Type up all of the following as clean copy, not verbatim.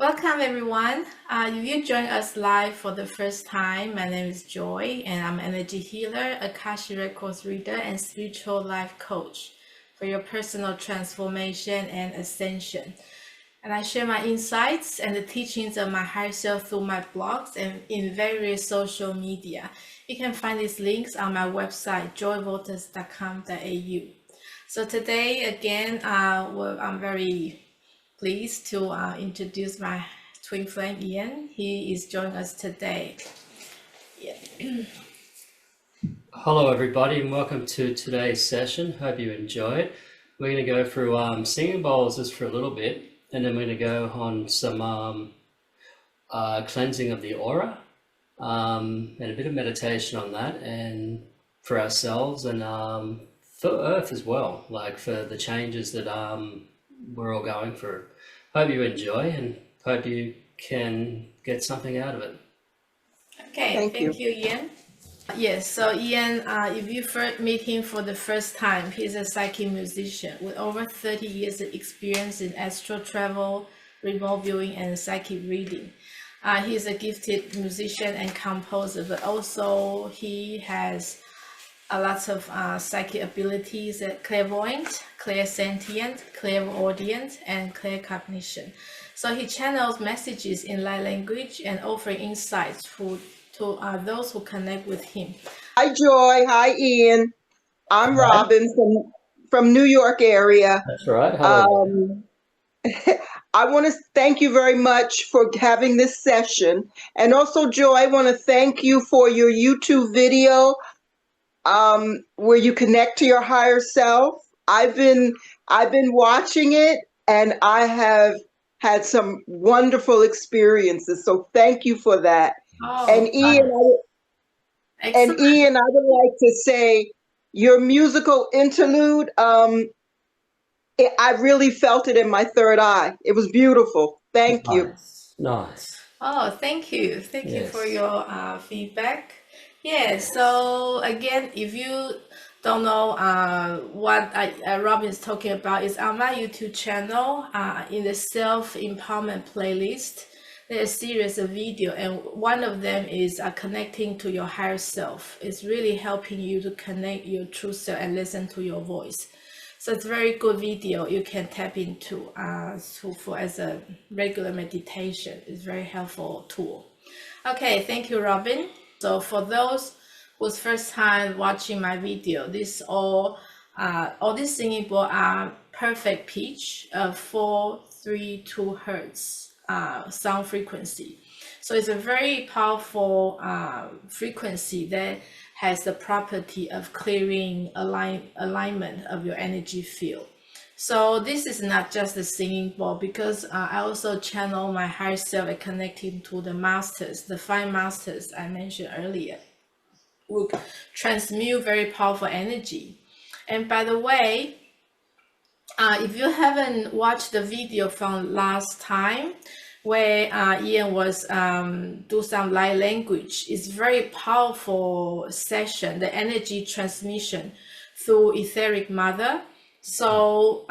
Welcome, everyone. If you join us live for the first time, my name is Joy, and I'm an energy healer, Akashic Records reader, and spiritual life coach for your personal transformation and ascension. And I share my insights and the teachings of my higher self through my blogs and in various social media. You can find these links on my website, joyvottus.com.au. So today, again, I'm very pleased to introduce my twin flame Ian. He is joining us today. Yeah. Hello everybody and welcome to today's session. Hope you enjoy it. We're going to go through singing bowls just for a little bit, and then we're going to go on some cleansing of the aura and a bit of meditation on that, and for ourselves and for Earth as well, like for the changes that we're all going through. Hope you enjoy and hope you can get something out of it. Okay, thank you, Ian. Yes, so Ian, if you first meet him for the first time, he's a psychic musician with over 30 years of experience in astral travel, remote viewing, and psychic reading. He's a gifted musician and composer, but also he has a lot of psychic abilities: clairvoyant, clairsentient, clairaudient, and claircognizant. So he channels messages in light language and offering insights to those who connect with him. Hi, Joy. Hi, Ian. I'm Robin from New York area. That's right. Hello. I want to thank you very much for having this session. And also, Joy, I want to thank you for your YouTube video where you connect to your higher self. I've been watching it, and I have had some wonderful experiences. So thank you for that. Oh, and Ian, I would like to say your musical interlude. I really felt it in my third eye. It was beautiful. Thank you. Nice. Oh, thank you. Thank you for your feedback. Yeah, so again, if you don't know what Robin is talking about, is on my YouTube channel, in the self-empowerment playlist, there's a series of video, and one of them is connecting to your higher self. It's really helping you to connect your true self and listen to your voice. So it's a very good video you can tap into for as a regular meditation. It's a very helpful tool. Okay, thank you, Robin. So for those who's first time watching my video, all these singing bowls are perfect pitch of 432 hertz sound frequency. So it's a very powerful frequency that has the property of clearing alignment of your energy field. So this is not just a singing bowl, because I also channel my higher self and connecting to the masters, the 5 masters I mentioned earlier, will transmute very powerful energy. And by the way, if you haven't watched the video from last time, where Ian was do some light language, it's very powerful session, the energy transmission through etheric mother. So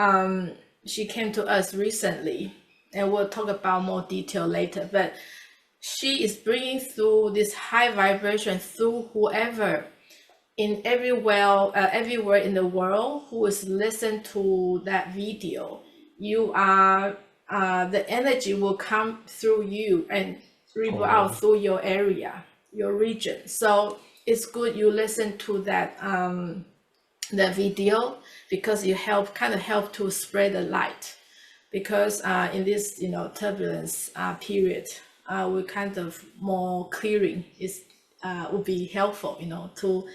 she came to us recently, and we'll talk about more detail later, but she is bringing through this high vibration through whoever everywhere in the world who is listen to that video. You are the energy will come through you and ripple out through your area, your region. So it's good you listen to that the video, because you kind of help to spread the light. Because in this turbulence period, we kind of more clearing is would be helpful, to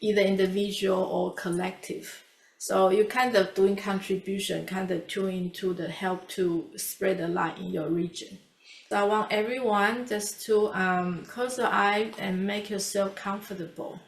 either individual or collective. So you kind of doing contribution, kind of doing to the help to spread the light in your region. So I want everyone just to close your eye and make yourself comfortable.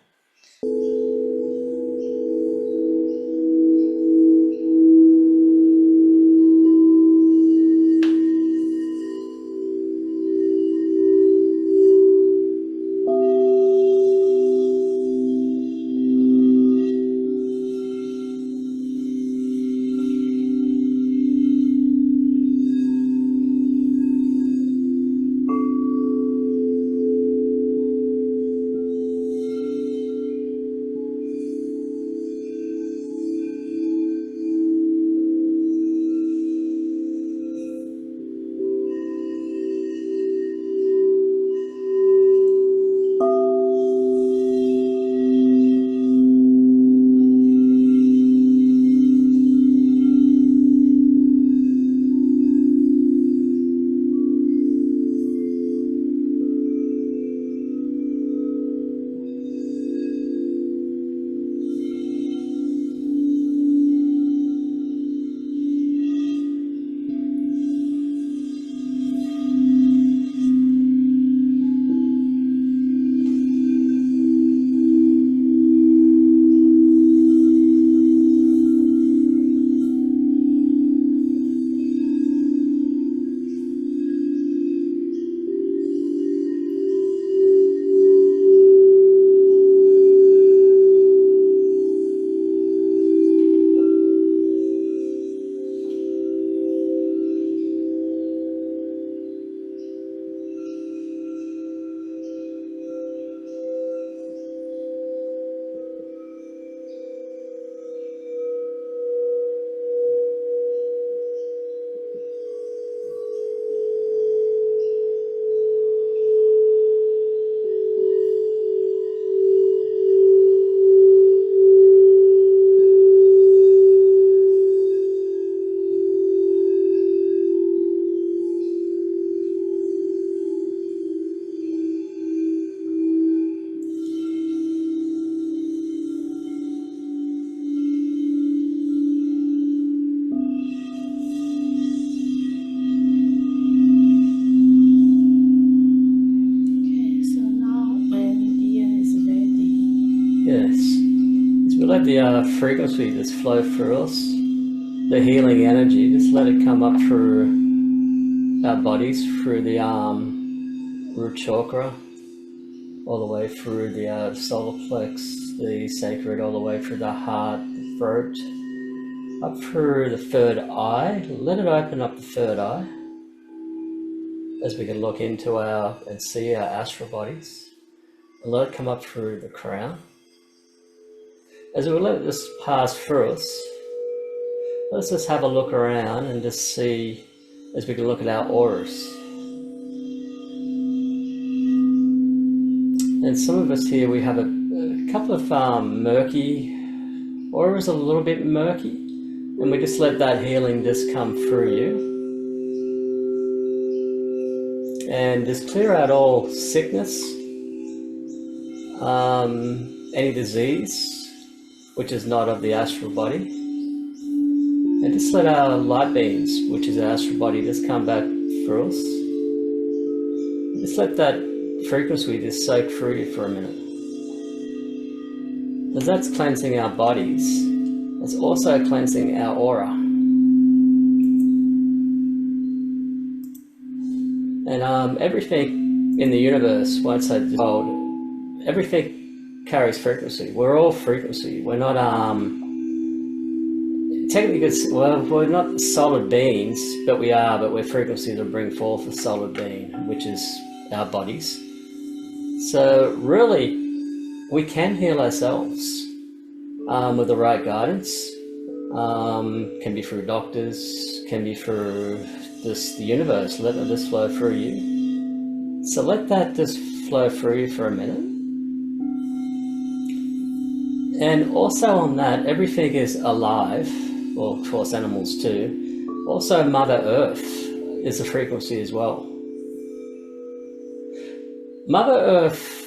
let the frequency just flow through us, the healing energy, just let it come up through our bodies, through the root chakra, all the way through the solar plex, the sacred, all the way through the heart, the throat, up through the third eye. Let it open up the third eye as we can look into and see our astral bodies, and let it come up through the crown. As we let this pass through us, let's just have a look around and just see, as we can look at our auras. And some of us here, we have a couple of murky auras, a little bit murky, and we just let that healing just come through you. And just clear out all sickness, any disease which is not of the astral body, and just let our light beams, which is our astral body, just come back through us. Just let that frequency just soak through you for a minute. As that's cleansing our bodies, it's also cleansing our aura. And everything in the universe, won't say the world, everything carries frequency. We're all frequency. We're not technically, well, we're not solid beings, but we're frequency to bring forth a solid being, which is our bodies. So really, we can heal ourselves with the right guidance. Can be through doctors, can be through the universe. Let it just flow through you. So let that just flow through you for a minute. And also on that, everything is alive, well, of course animals too. Also Mother Earth is a frequency as well. Mother Earth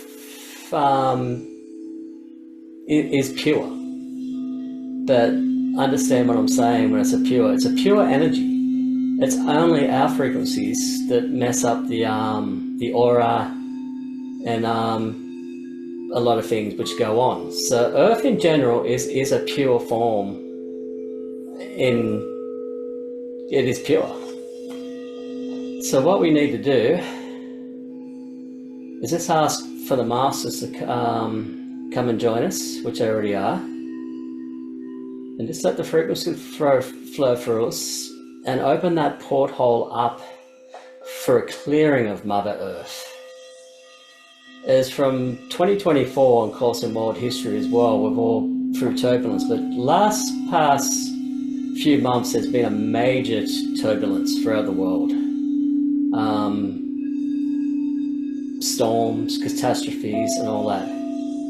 is pure, but understand what I'm saying when it's a pure energy. It's only our frequencies that mess up the aura and a lot of things which go on. So Earth in general is a pure form. It is pure. So what we need to do is just ask for the masters to come and join us, which they already are, and just let the frequency flow through us and open that porthole up for a clearing of Mother Earth. As from 2024, and of course in world history as well, we've all through turbulence, but past few months there's been a major turbulence throughout the world. Storms, catastrophes and all that,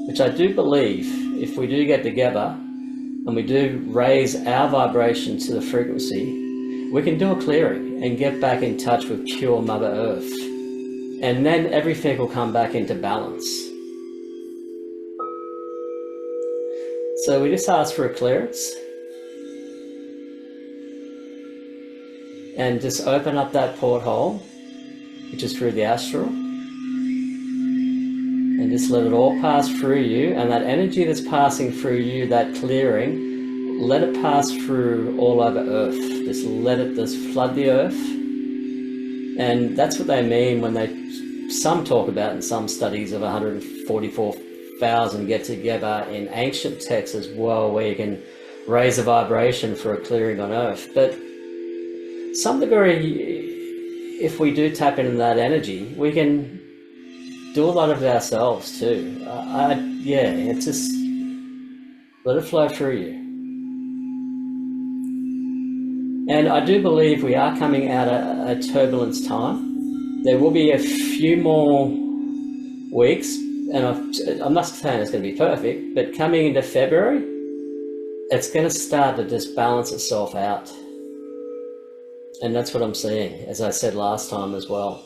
which I do believe if we do get together and we do raise our vibration to the frequency, we can do a clearing and get back in touch with pure Mother Earth, and then everything will come back into balance. So we just ask for a clearance and just open up that porthole, which is through the astral, and just let it all pass through you, and that energy that's passing through you, that clearing, let it pass through all over Earth. Just let it just flood the Earth. And that's what they mean when some talk about in some studies of 144,000 get together in ancient texts as well, where you can raise a vibration for a clearing on Earth. But some degree, if we do tap into that energy, we can do a lot of it ourselves too. Yeah, it's just let it flow through you. And I do believe we are coming out of a turbulence time. There will be a few more weeks, and I'm not saying it's going to be perfect, but coming into February, it's going to start to just balance itself out. And that's what I'm seeing, as I said last time as well.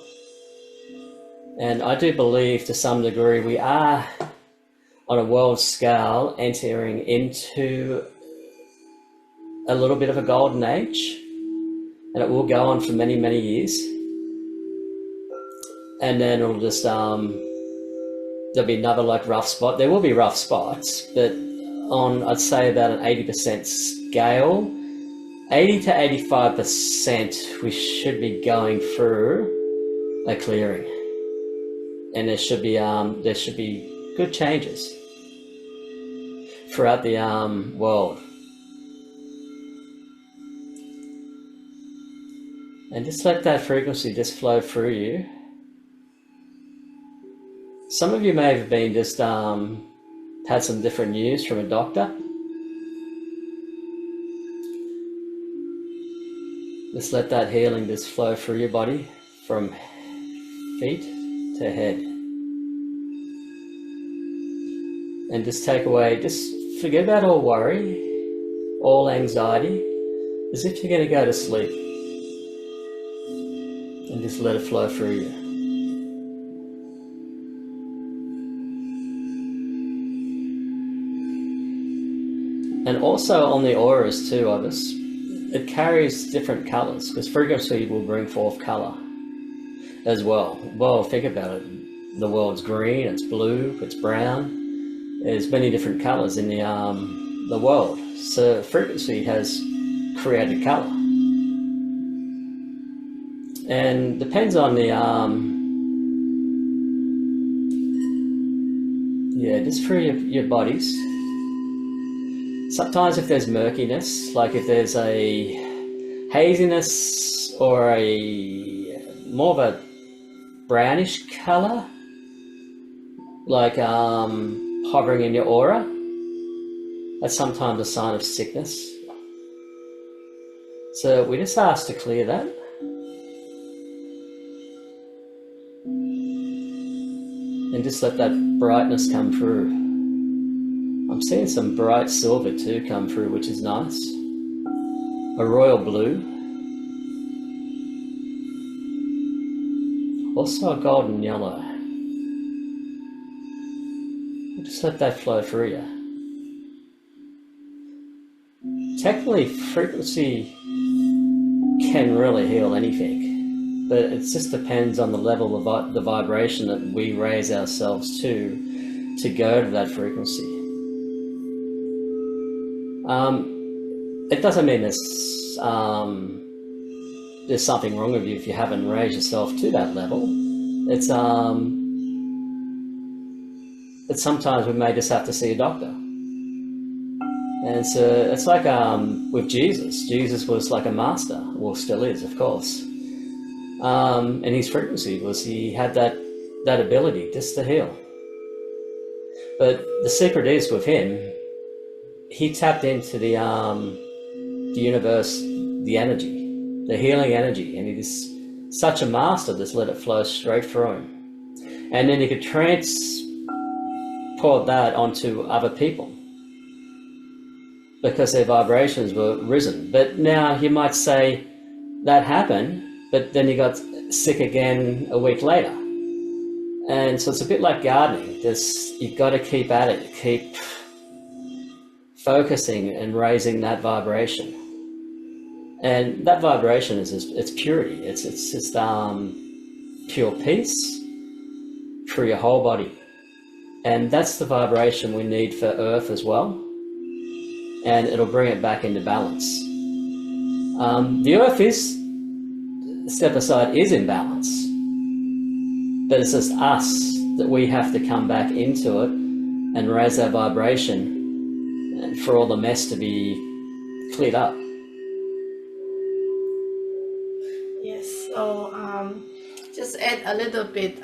And I do believe to some degree we are, on a world scale, entering into a little bit of a golden age, and it will go on for many, many years. And then it'll just, there'll be another like rough spot. There will be rough spots, but on, I'd say, about an 80% scale, 80 to 85% we should be going through a clearing, and there should be good changes throughout the world. And just let that frequency just flow through you. Some of you may have been just had some different news from a doctor. Just let that healing just flow through your body from feet to head. And just take away, just forget about all worry, all anxiety, as if you're going to go to sleep. And just let it flow through you. And also on the auras too of us, it carries different colors, because frequency will bring forth color as well. Well, think about it. The world's green, it's blue, it's brown. There's many different colors in the world. So frequency has created color. And depends on the, just through your bodies. Sometimes if there's murkiness, like if there's a haziness or a more of a brownish color, like hovering in your aura, that's sometimes a sign of sickness. So we just ask to clear that. And just let that brightness come through. I'm seeing some bright silver too come through, which is nice. A royal blue. Also a golden yellow. Just let that flow through you. Technically, frequency can really heal anything, but it just depends on the level of the vibration that we raise ourselves to go to that frequency. It doesn't mean there's something wrong with you if you haven't raised yourself to that level. It's sometimes we may just have to see a doctor. And so it's like with Jesus. Jesus was like a master, well, still is, of course. And his frequency was, he had that ability just to heal. But the secret is with him, he tapped into the universe, the energy, the healing energy, and he is such a master, just let it flow straight through him. And then he could transport that onto other people because their vibrations were risen. But now you might say that happened, but then you got sick again a week later. And so it's a bit like gardening. You've got to keep at it, keep focusing and raising that vibration. And that vibration it's purity. It's just pure peace through your whole body. And that's the vibration we need for Earth as well. And it'll bring it back into balance. The Earth is, step aside, is in balance. But it's just us that we have to come back into it and raise our vibration and for all the mess to be cleared up. Yes, so just add a little bit,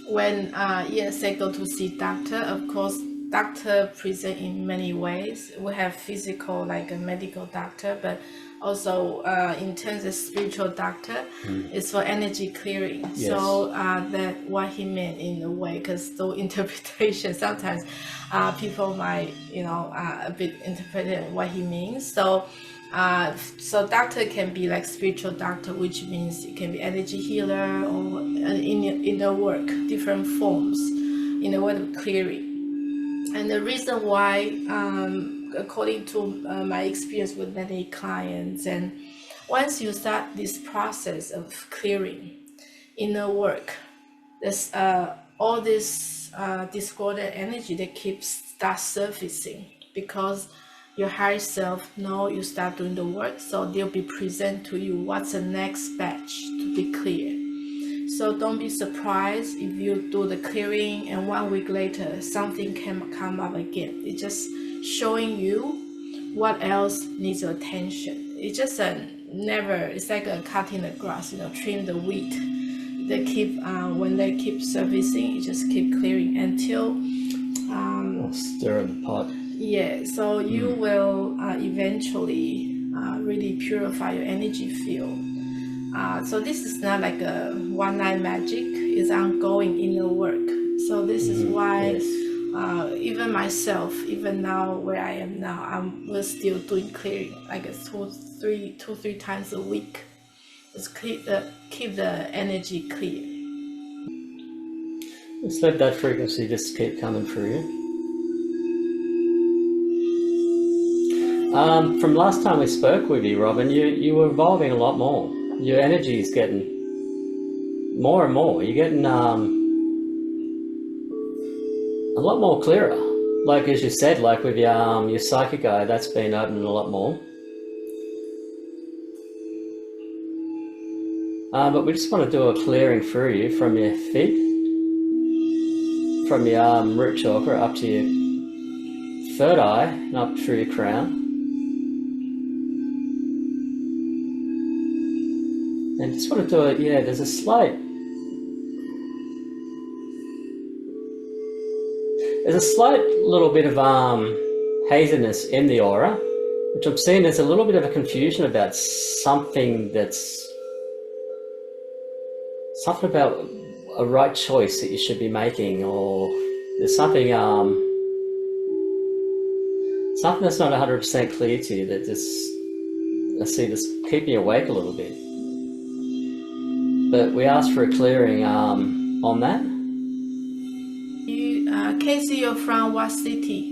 when yes, I go to see doctor, of course, doctor present in many ways. We have physical, like a medical doctor, but also in terms of spiritual doctor, it's for energy clearing. Yes. So that what he meant in a way, because the interpretation sometimes people might a bit interpret what he means. So doctor can be like spiritual doctor, which means it can be energy healer or in the work, different forms in the way of clearing. And the reason why, according to my experience with many clients, and once you start this process of clearing inner work, there's all this discordant energy that start surfacing. because your higher self know you start doing the work, so they'll be present to you what's the next batch to be cleared. So don't be surprised if you do the clearing and 1 week later something can come up again. It's just showing you what else needs your attention. It's just it's like a cutting the grass, trim the weed. They keep when they keep surfacing, you just keep clearing until stir in the pot. Yeah, so you will eventually really purify your energy field. So this is not like a one-night magic. It's ongoing inner work. So this is why even myself, even now where I am now, we're still doing clearing like two, three times a week. Just keep the energy clear. Just let that frequency just keep coming through you. From last time we spoke with you, Robin, you were evolving a lot more. Your energy is getting more and more. You're getting a lot more clearer. Like as you said, like with your psychic eye, that's been opening a lot more. But we just want to do a clearing through you from your feet, from your root chakra up to your third eye and up through your crown. And just want to do it, there's a slight little bit of haziness in the aura, which I'm seeing there's a little bit of a confusion about something about a right choice that you should be making, or there's something that's not 100% clear to you that I see this keeping you awake a little bit. But we asked for a clearing on that. Casey, you're from what city?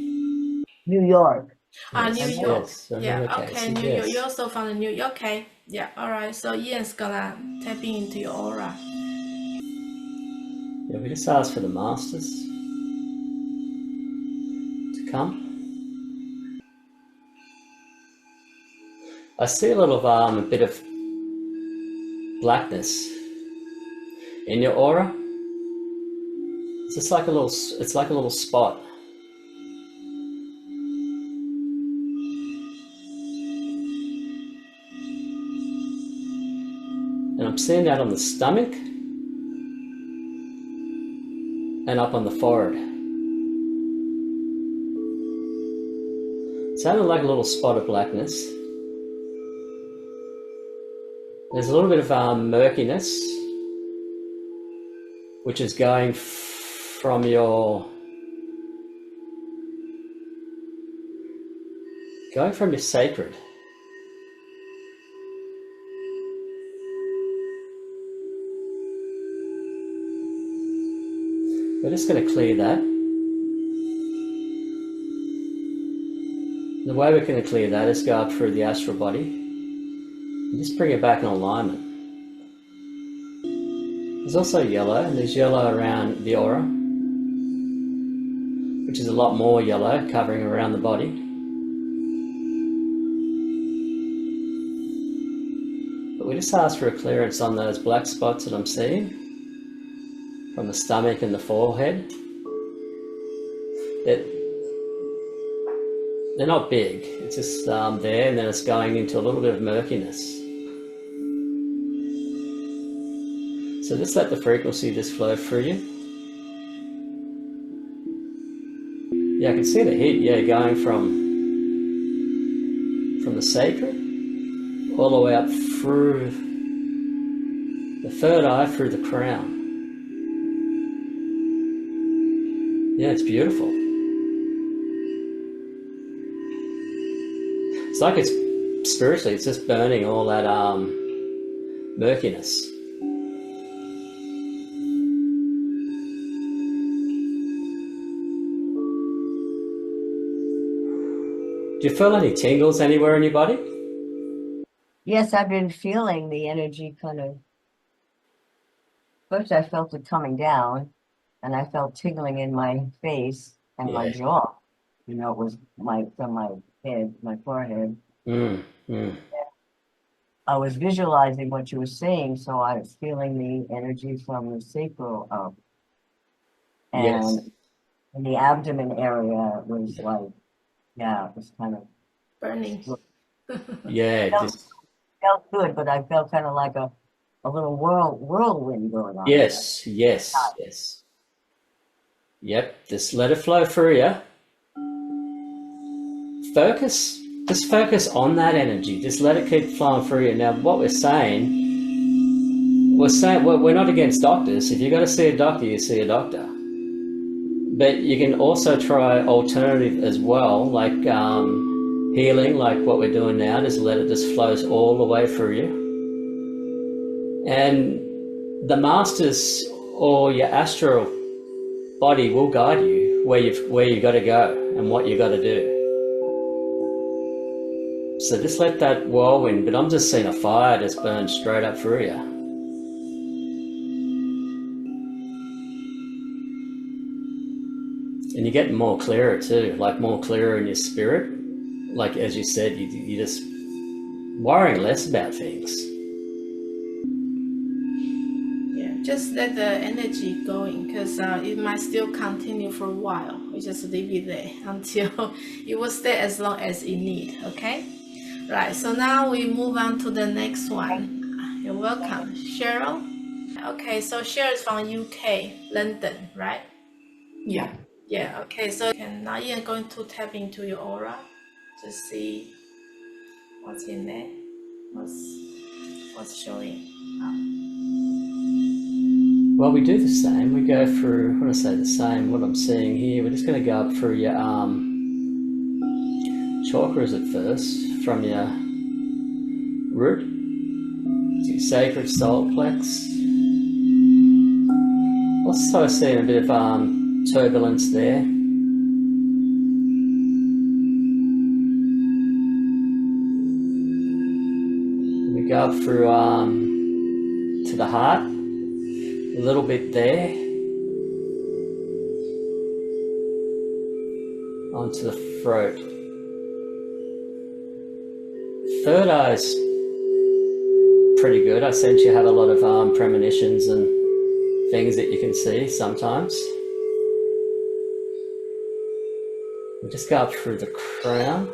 New York. New York. Yes, okay, New York. You're also from the New York. Okay, yeah, all right. So Ian's gonna tap into your aura. Yeah, we just asked for the masters to come. I see a bit of blackness in your aura. It's just like a little spot. And I'm seeing that on the stomach and up on the forehead. It's sounding like a little spot of blackness. There's a little bit of murkiness, which is going from your sacred. We're just going to clear that. The way we're going to clear that is go up through the astral body and just bring it back in alignment. There's also yellow, and there's yellow around the aura, which is a lot more yellow covering around the body. But we just ask for a clearance on those black spots that I'm seeing from the stomach and the forehead. They're not big, it's just there, and then it's going into a little bit of murkiness. So just let the frequency just flow through you. Yeah, I can see the heat, going from the sacred all the way up through the third eye, through the crown. Yeah, it's beautiful. It's like it's spiritually, it's just burning all that murkiness. Do you feel any tingles anywhere in your body? Yes, I've been feeling the energy kind of. First, I felt it coming down, and I felt tingling in my face and my jaw. you know, it was from my head, my forehead. I was visualizing what you were saying, so I was feeling the energy from the sacral up. Yes. And in the abdomen area, it was like, yeah, it was kind of Burning. Yeah, felt good, but I felt kind of like a little whirlwind going on. yes, yes, yes. Yep, just let it flow through you. Just focus on that energy. Just let it keep flowing through you. Now, what we're saying we're not against doctors. If you got to see a doctor, you see a doctor. But you can also try alternative as well, like healing, like what we're doing now. Just let it just flows all the way through you. And the masters or your astral body will guide you where you got to go and what you got to do. So just let that whirlwind, but I'm just seeing a fire just burn straight up through you. And you're getting more clearer too, like more clearer in your spirit. Like as you said, you're just worrying less about things. Yeah, just let the energy going, because it might still continue for a while. We just leave it there until it will stay as long as it need. Okay, right. So now we move on to the next one. You're welcome, Cheryl. Okay, so Cheryl is from UK, London, right? Yeah. Yeah. Okay, so now you're going to tap into your aura to see what's in there, what's showing up. Well, we do the same. We go through, when I say the same, what I'm seeing here, we're just going to go up through your chakras at first, from your root to your sacred solar plex. Also seeing a bit of turbulence there. We go up through to the heart, a little bit there, onto the throat. Third eye's pretty good. I sense you have a lot of premonitions and things that you can see sometimes. We just go up through the crown.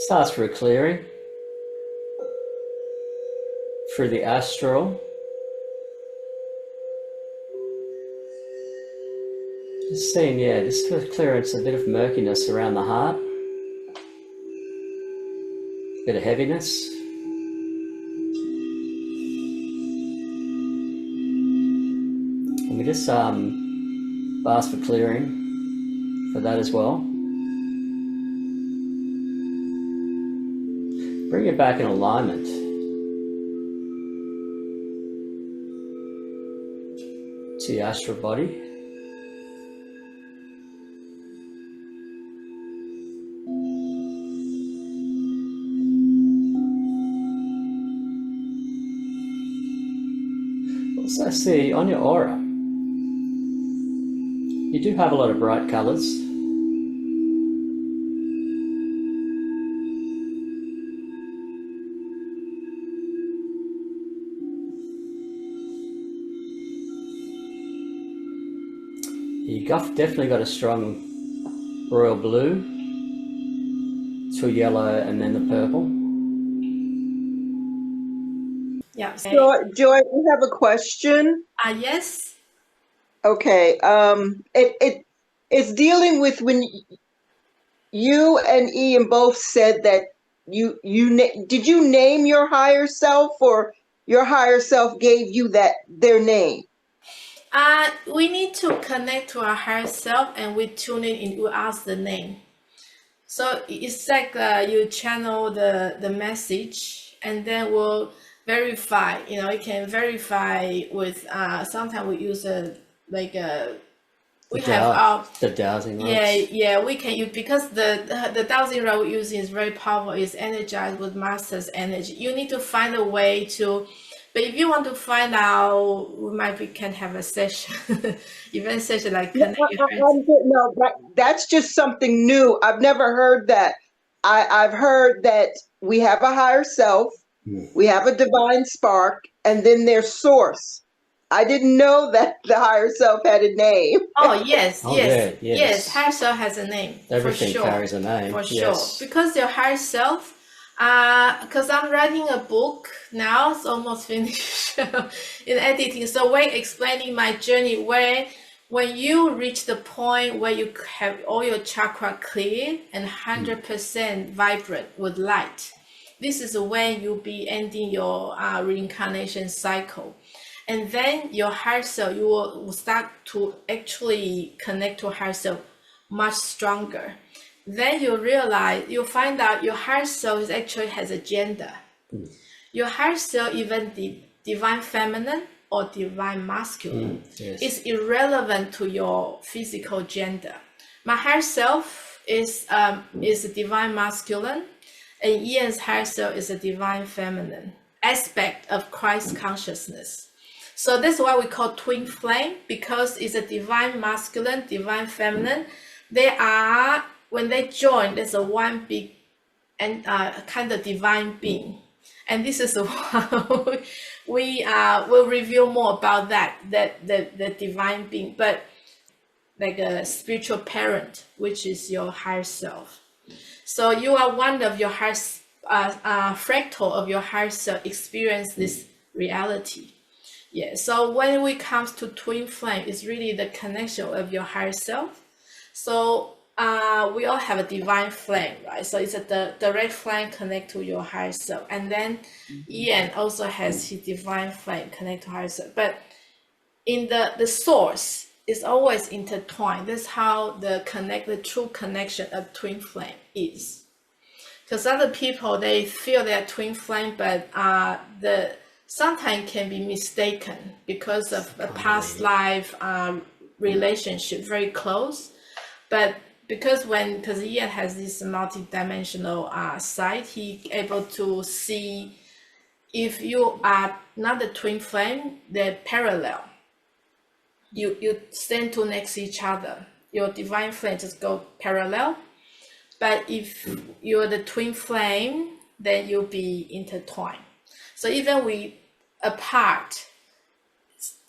Starts through clearing, through the astral. Just seeing, yeah, just for clearance, a bit of murkiness around the heart, a bit of heaviness. And we just ask for clearing for that as well. Bring it back in alignment. To your astral body. Also see on your aura, you do have a lot of bright colours. You've definitely got a strong royal blue to yellow and then the purple. Yeah. Joy, we have a question. Yes. Okay. It's dealing with when you and Ian both said that did you name your higher self, or your higher self gave you their name? We need to connect to our higher self, and we tune in and we ask the name. So it's like you channel the message, and then we'll verify. You know, you can verify with sometimes we use we have the dowsing rods. Yeah, we can use, because the dowsing rod we're using is very powerful. It's energized with master's energy. You need to find a way to But if you want to find out, we can have a session, event session like connect your heart. No, that's just something new. I've never heard that. I've heard that we have a higher self, we have a divine spark, and then there's source. I didn't know that the higher self had a name. Oh yes, Oh, yes, yeah, yes. yes. Higher self has a name. Everything for sure. carries a name. For yes. sure. Because your higher self, because I'm writing a book now, it's almost finished in editing. So we're explaining my journey where when you reach the point where you have all your chakra clear and 100% vibrant with light, this is when you'll be ending your reincarnation cycle. And then your higher self, you will start to actually connect to higher self much stronger. Then you'll find out your higher self actually has a gender. Your higher self, even the divine feminine or divine masculine, yes. is irrelevant to your physical gender. My higher self is a divine masculine, and Ian's higher self is a divine feminine aspect of Christ consciousness. So that's why we call twin flame, because it's a divine masculine, divine feminine. They are, when they join, there's a one big and kind of divine being. And this is why we will reveal more about the divine being, but like a spiritual parent, which is your higher self. So you are one of your higher fractal of your higher self experience this reality. Yeah, so when we comes to twin flame, it's really the connection of your higher self. So we all have a divine flame, right? So it's the direct flame connect to your higher self. And then Ian also has his divine flame connect to higher self. But in the source is always intertwined. That's how the true connection of twin flame is. Because other people, they feel they're twin flame, but sometimes can be mistaken because of a past life relationship, very close. But because Ian has this multi-dimensional side, he able to see if you are not a twin flame, they're parallel. You stand two next to each other. Your divine flame just go parallel. But if you're the twin flame, then you'll be intertwined. So even we apart,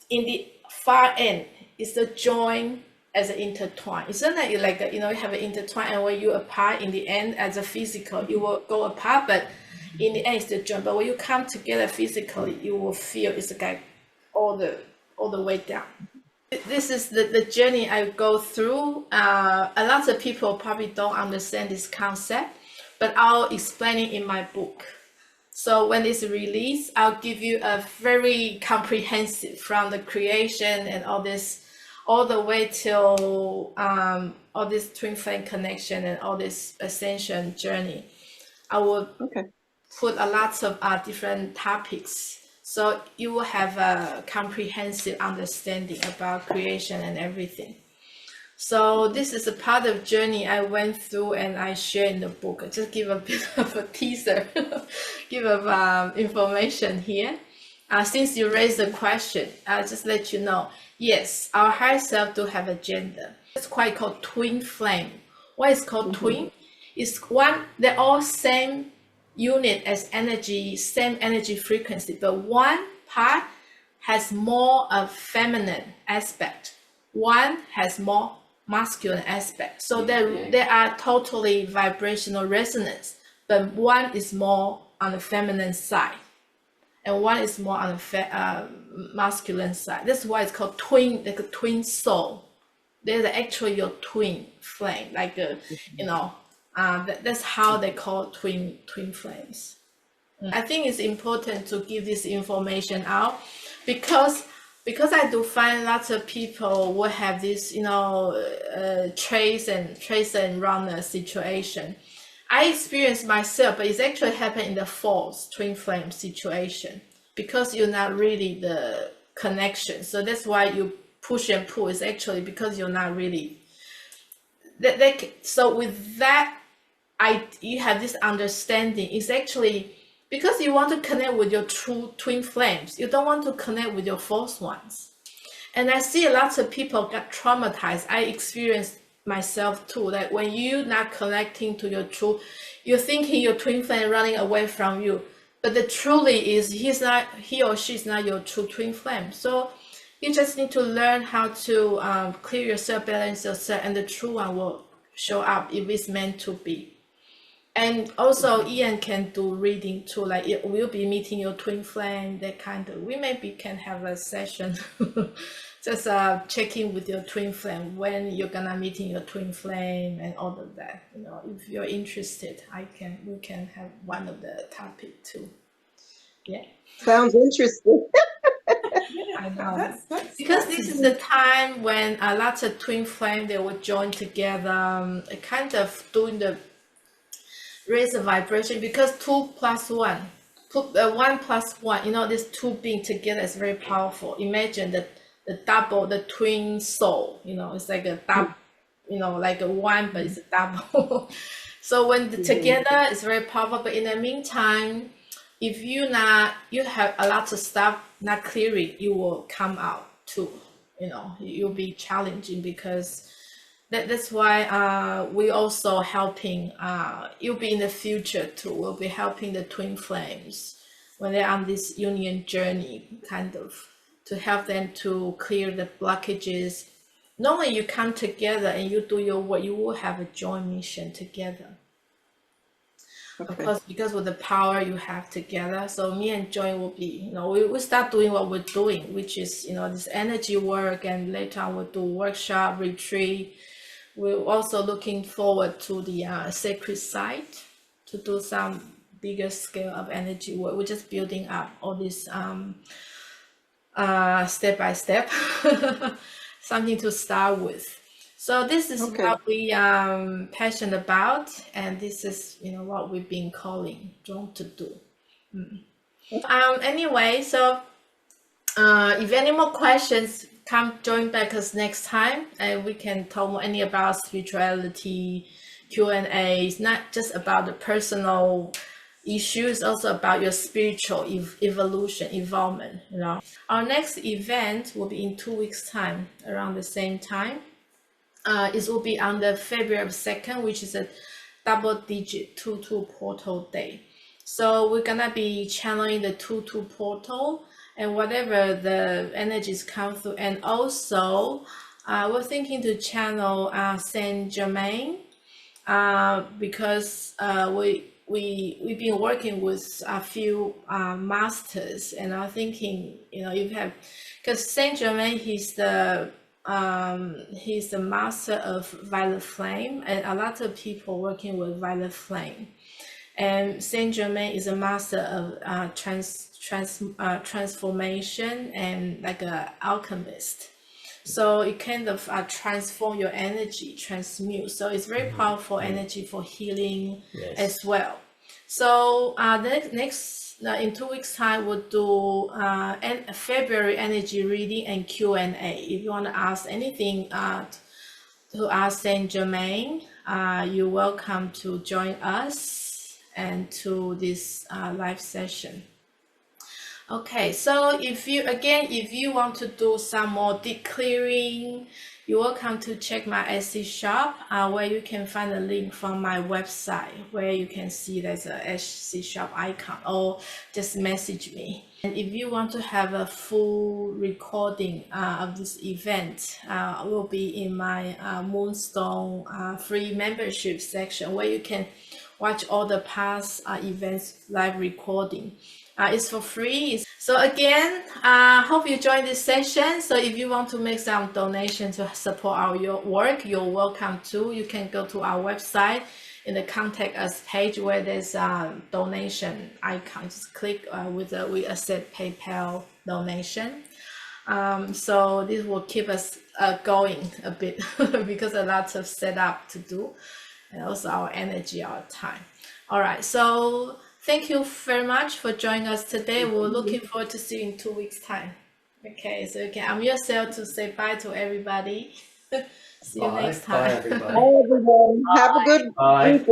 in the far end, it's the join as an intertwine. It's not like you have an intertwine, and when you apart in the end as a physical, you will go apart, but in the end it's the join. But when you come together physically, you will feel it's like all the way down. This is the journey I go through. A lot of people probably don't understand this concept, but I'll explain it in my book. So when it's released, I'll give you a very comprehensive from the creation and all this, all the way till all this twin flame connection and all this ascension journey. I will put a lot of different topics, so you will have a comprehensive understanding about creation and everything. So this is a part of journey I went through and I share in the book. I just give a bit of a teaser, give of information here. Since you raised the question, I'll just let you know. Yes, our higher self do have a gender. It's quite called twin flame. Why is called twin? It's one, they're all same unit as energy, same energy frequency, but one part has more of feminine aspect. One has more masculine aspect. So they are totally vibrational resonance, but one is more on the feminine side and one is more on the masculine side. That's why it's called twin, like a twin soul. They're actually your twin flame, like that's how they call twin flames. I think it's important to give this information out because I do find lots of people will have this, trace and runner situation. I experienced myself, but it's actually happened in the false twin flame situation because you're not really the connection. So that's why you push and pull. Is actually because you're not really. So with that, you have this understanding. It's actually because you want to connect with your true twin flames. You don't want to connect with your false ones. And I see lots of people get traumatized. I experienced myself too, that when you're not connecting to your true, you're thinking your twin flame running away from you, but the truly is he or she is not your true twin flame. So you just need to learn how to clear yourself, balance yourself, and the true one will show up if it's meant to be. And also Ian can do reading too, like it will be meeting your twin flame, that kind of, we maybe can have a session just checking with your twin flame when you're gonna meeting your twin flame and all of that. You know, if you're interested, we can have one of the topic too. Yeah. Sounds interesting. I know. Because this is the time when lots of twin flame, they will join together, kind of doing the raise the vibration, because 2 plus 1, 1 plus 1, you know, these two being together is very powerful. Imagine the double, the twin soul, you know, it's like a double, you know, like a 1, but it's a double. So when together, it's very powerful. But in the meantime, if you have a lot of stuff not clearing, you will come out too, you know, you'll be challenging, because that's why we also helping, you'll be in the future too, we'll be helping the twin flames when they're on this union journey, kind of, to help them to clear the blockages. Normally you come together and you do your work, you will have a joint mission together. Okay. Of course, because of the power you have together. So me and Joy will be, you know, we start doing what we're doing, which is, you know, this energy work, and later on we'll do workshop, retreat. We're also looking forward to the sacred site to do some bigger scale of energy work. We're just building up all this step by step, something to start with. So this is what we passionate about, and this is, you know, what we've been drawn to do. Anyway, so if any more questions, come join back us next time, and we can talk more any about spirituality, Q&A. It's not just about the personal issues, also about your spiritual evolution, involvement, you know. Our next event will be in 2 weeks time, around the same time. It will be on the February 2nd, which is a double-digit 2-2 portal day. So we're gonna be channeling the 2-2 portal, and whatever the energies come through. And also, we're thinking to channel Saint Germain, because we've been working with a few masters, and I'm thinking, you know, you have, because Saint Germain, he's the master of violet flame, and a lot of people working with violet flame. And Saint Germain is a master of transformation, and like an alchemist. So it kind of transform your energy, transmute. So it's very powerful energy for healing as well. So next in 2 weeks time, we'll do February energy reading and Q&A. If you want to ask anything to ask Saint Germain, you're welcome to join us and to this live session. Okay, so if you want to do some more deep clearing, you're welcome to check my Etsy shop, where you can find a link from my website, where you can see there's a Etsy shop icon, or just message me. And if you want to have a full recording of this event, it will be in my Moonstone free membership section, where you can watch all the past events live recording. It's for free. So again, hope you join this session. So if you want to make some donation to support your work, you're welcome to. You can go to our website in the contact us page, where there's a donation icon. Just click we accept PayPal donation. So this will keep us going a bit because a lot of setup to do, and also our energy, our time. All right, so thank you very much for joining us today. We're looking forward to see you in 2 weeks time. Okay, so you can unmute yourself to say bye to everybody. See you next time. Bye, everybody. Bye, everyone. Have a good weekend.